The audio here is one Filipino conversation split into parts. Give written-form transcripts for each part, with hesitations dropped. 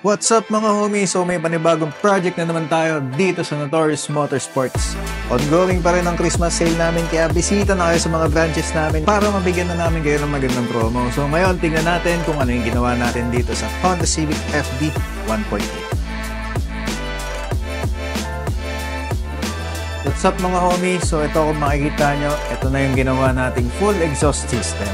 What's up mga homies? So may panibagong project na naman tayo dito sa Notorious Motorsports. Ongoing pa rin ang Christmas sale namin kaya bisita na kayo sa mga branches namin para mabigyan na namin kayo ng magandang promo. So ngayon tingnan natin kung ano yung ginawa natin dito sa Honda Civic FD 1.8. What's up mga homies? So ito kung makikita nyo, ito na yung ginawa nating full exhaust system.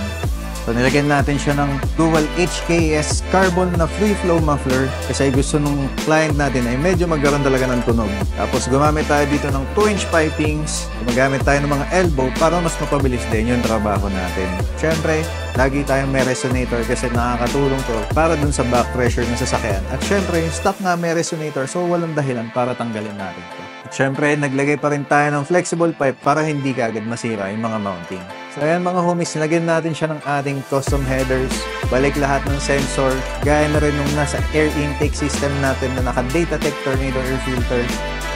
So nilagyan natin siya ng dual HKS carbon na free flow muffler kasi gusto nung client natin ay medyo magkaroon talaga ng tunog. Tapos gumamit tayo dito ng 2-inch pipings, gumagamit tayo ng mga elbow para mas mapabilis din yung trabaho natin. Siyempre, lagi tayong may resonator kasi nakakatulong to para dun sa back pressure ng sasakyan. At siyempre, stock nga may resonator so walang dahilan para tanggalin natin to. At siyempre, naglagay pa rin tayo ng flexible pipe para hindi kaagad masira yung mga mounting. So ayan mga homies, nilagyan natin siya ng ating custom headers, balik lahat ng sensor, gaya na rin nung nasa air intake system natin na naka-Datatec Tornado air filter,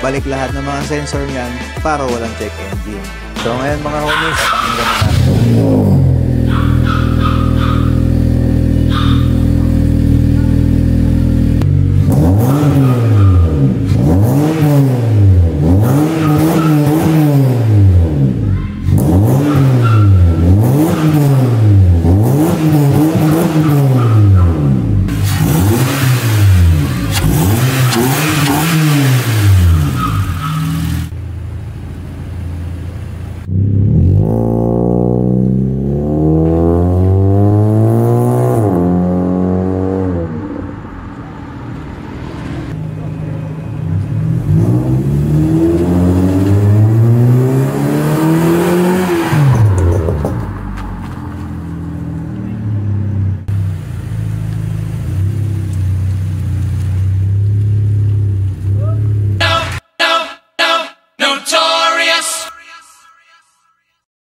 balik lahat ng mga sensor niyan para walang check engine. So ngayon mga homies, pakinggan na natin.